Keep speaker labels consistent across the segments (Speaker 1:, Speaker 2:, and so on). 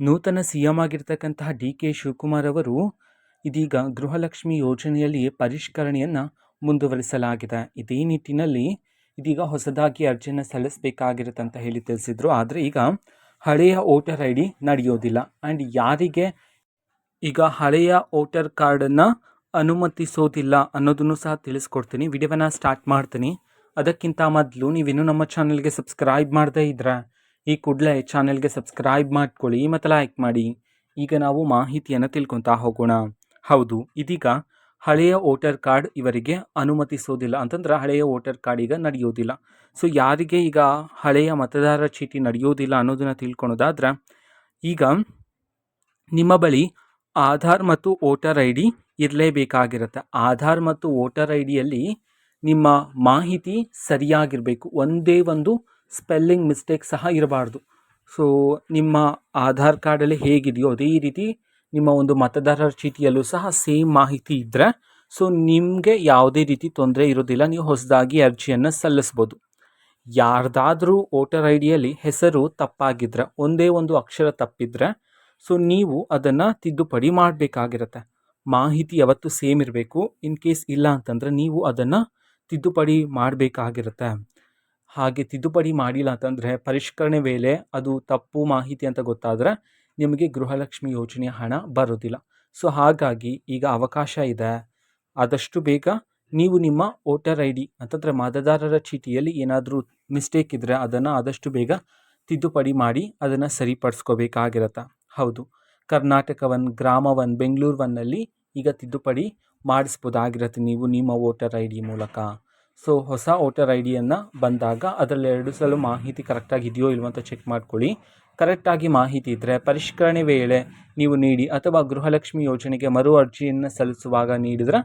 Speaker 1: ನೂತನ CM ಆಗಿರ್ತಕ್ಕಂತಹ D K Shivakumar ಅವರು ಇದೀಗ ಗೃಹಲಕ್ಷ್ಮಿ ಯೋಜನೆಯಲ್ಲಿ ಪರಿಷ್ಕರಣೆಯನ್ನು ಮುಂದುವರಿಸಲಾಗಿದೆ. ಇದೇ ನಿಟ್ಟಿನಲ್ಲಿ ಇದೀಗ ಹೊಸದಾಗಿ ಅರ್ಜಿಯನ್ನು ಸಲ್ಲಿಸಬೇಕಾಗಿರುತ್ತೆ ಅಂತ ಹೇಳಿ ತಿಳಿಸಿದ್ರು. ಆದರೆ ಈಗ ಹಳೆಯ ವೋಟರ್ ಐ ಡಿ ನಡೆಯೋದಿಲ್ಲ. ಆ್ಯಂಡ್ ಯಾರಿಗೆ ಈಗ ಹಳೆಯ ವೋಟರ್ ಕಾರ್ಡನ್ನು ಅನುಮತಿಸೋದಿಲ್ಲ ಅನ್ನೋದನ್ನು ಸಹ ತಿಳಿಸ್ಕೊಡ್ತೀನಿ. ವಿಡಿಯೋವನ್ನು ಸ್ಟಾರ್ಟ್ ಮಾಡ್ತೀನಿ. ಅದಕ್ಕಿಂತ ಮೊದಲು ನೀವಿನ್ನೂ ನಮ್ಮ ಚಾನಲ್ಗೆ ಸಬ್ಸ್ಕ್ರೈಬ್ ಮಾಡದೇ ಇದ್ದರೆ ಈ ಕೂಡಲೇ ಚಾನೆಲ್ಗೆ ಸಬ್ಸ್ಕ್ರೈಬ್ ಮಾಡ್ಕೊಳ್ಳಿ ಮತ್ತು ಲೈಕ್ ಮಾಡಿ. ಈಗ ನಾವು ಮಾಹಿತಿಯನ್ನು ತಿಳ್ಕೊತಾ ಹೋಗೋಣ. ಹೌದು, ಇದೀಗ ಹಳೆಯ ವೋಟರ್ ಕಾರ್ಡ್ ಇವರಿಗೆ ಅನುಮತಿಸೋದಿಲ್ಲ ಅಂತಂದ್ರೆ ಹಳೆಯ ವೋಟರ್ ಕಾರ್ಡ್ ಈಗ ನಡೆಯೋದಿಲ್ಲ. ಸೊ ಯಾರಿಗೆ ಈಗ ಹಳೆಯ ಮತದಾರರ ಚೀಟಿ ನಡೆಯೋದಿಲ್ಲ ಅನ್ನೋದನ್ನು ತಿಳ್ಕೊಳೋದಾದ್ರೆ, ಈಗ ನಿಮ್ಮ ಬಳಿ ಆಧಾರ್ ಮತ್ತು ವೋಟರ್ ಐ ಡಿ ಇರಲೇಬೇಕಾಗಿರುತ್ತೆ. ಆಧಾರ್ ಮತ್ತು ವೋಟರ್ ಐ ಡಿಯಲ್ಲಿ ನಿಮ್ಮ ಮಾಹಿತಿ ಸರಿಯಾಗಿರಬೇಕು. ಒಂದೇ ಒಂದು ಸ್ಪೆಲ್ಲಿಂಗ್ ಮಿಸ್ಟೇಕ್ ಸಹ ಇರಬಾರ್ದು. ಸೊ ನಿಮ್ಮ ಆಧಾರ್ ಕಾರ್ಡಲ್ಲಿ ಹೇಗಿದೆಯೋ ಅದೇ ರೀತಿ ನಿಮ್ಮ ಒಂದು ಮತದಾರರ ಚೀಟಿಯಲ್ಲೂ ಸಹ ಸೇಮ್ ಮಾಹಿತಿ ಇದ್ದರೆ ಸೊ ನಿಮಗೆ ಯಾವುದೇ ರೀತಿ ತೊಂದರೆ ಇರೋದಿಲ್ಲ. ನೀವು ಹೊಸದಾಗಿ ಅರ್ಜಿಯನ್ನು ಸಲ್ಲಿಸ್ಬೋದು. ಯಾರ್ದಾದ್ರೂ ವೋಟರ್ ಐ ಡಿಯಲ್ಲಿ ಹೆಸರು ತಪ್ಪಾಗಿದ್ದರೆ, ಒಂದೇ ಒಂದು ಅಕ್ಷರ ತಪ್ಪಿದ್ರೆ ಸೊ ನೀವು ಅದನ್ನು ತಿದ್ದುಪಡಿ ಮಾಡಬೇಕಾಗಿರುತ್ತೆ. ಮಾಹಿತಿ ಯಾವತ್ತೂ ಸೇಮ್ ಇರಬೇಕು. ಇನ್ ಕೇಸ್ ಇಲ್ಲ ಅಂತಂದರೆ ನೀವು ಅದನ್ನು ತಿದ್ದುಪಡಿ ಮಾಡಬೇಕಾಗಿರುತ್ತೆ. ಹಾಗೆ ತಿದ್ದುಪಡಿ ಮಾಡಿಲ್ಲ ಅಂತಂದರೆ ಪರಿಷ್ಕರಣೆ ವೇಳೆ ಅದು ತಪ್ಪು ಮಾಹಿತಿ ಅಂತ ಗೊತ್ತಾದರೆ ನಿಮಗೆ ಗೃಹಲಕ್ಷ್ಮಿ ಯೋಜನೆಯ ಹಣ ಬರೋದಿಲ್ಲ. ಸೊ ಹಾಗಾಗಿ ಈಗ ಅವಕಾಶ ಇದೆ. ಆದಷ್ಟು ಬೇಗ ನೀವು ನಿಮ್ಮ ವೋಟರ್ ಐ ಡಿ ಅಂತಂದರೆ ಮತದಾರರ ಚೀಟಿಯಲ್ಲಿ ಏನಾದರೂ ಮಿಸ್ಟೇಕ್ ಇದ್ದರೆ ಅದನ್ನು ಆದಷ್ಟು ಬೇಗ ತಿದ್ದುಪಡಿ ಮಾಡಿ ಅದನ್ನು ಸರಿಪಡಿಸ್ಕೋಬೇಕಾಗಿರುತ್ತೆ. ಹೌದು, ಕರ್ನಾಟಕ 1, ಗ್ರಾಮ 1, ಬೆಂಗಳೂರು 1ನಲ್ಲಿ ಈಗ ತಿದ್ದುಪಡಿ ಮಾಡಿಸ್ಬೋದಾಗಿರುತ್ತೆ ನೀವು ನಿಮ್ಮ ವೋಟರ್ ಐ ಡಿ ಮೂಲಕ. ಸೊ ಹೊಸ ವೋಟರ್ ಐ ಡಿಯನ್ನು ಬಂದಾಗ ಅದರಲ್ಲಿ 2 ಸಲ ಮಾಹಿತಿ ಕರೆಕ್ಟಾಗಿ ಇದೆಯೋ ಇಲ್ವೋ ಅಂತ ಚೆಕ್ ಮಾಡ್ಕೊಳ್ಳಿ. ಕರೆಕ್ಟಾಗಿ ಮಾಹಿತಿ ಇದ್ದರೆ ಪರಿಷ್ಕರಣೆ ವೇಳೆ ನೀವು ನೀಡಿ ಅಥವಾ ಗೃಹಲಕ್ಷ್ಮಿ ಯೋಜನೆಗೆ ಮರು ಅರ್ಜಿಯನ್ನು ಸಲ್ಲಿಸುವಾಗ ನೀಡಿದರೆ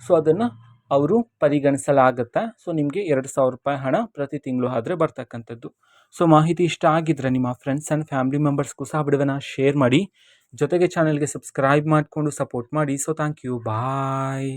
Speaker 1: ಸೊ ಅದನ್ನು ಅವರು ಪರಿಗಣಿಸಲಾಗುತ್ತೆ. ಸೊ ನಿಮಗೆ 2,000 ರೂಪಾಯಿ ಹಣ ಪ್ರತಿ ತಿಂಗಳು ಆದರೆ ಬರ್ತಕ್ಕಂಥದ್ದು. ಸೊ ಮಾಹಿತಿ ಇಷ್ಟ ಆಗಿದ್ದರೆ ನಿಮ್ಮ ಫ್ರೆಂಡ್ಸ್ ಆ್ಯಂಡ್ ಫ್ಯಾಮಿಲಿ ಮೆಂಬರ್ಸ್ಗೂ ಸಹ ವಿಡಿಯೋನ ಶೇರ್ ಮಾಡಿ. ಜೊತೆಗೆ ಚಾನಲ್ಗೆ ಸಬ್ಸ್ಕ್ರೈಬ್ ಮಾಡಿಕೊಂಡು ಸಪೋರ್ಟ್ ಮಾಡಿ. So thank you, bye.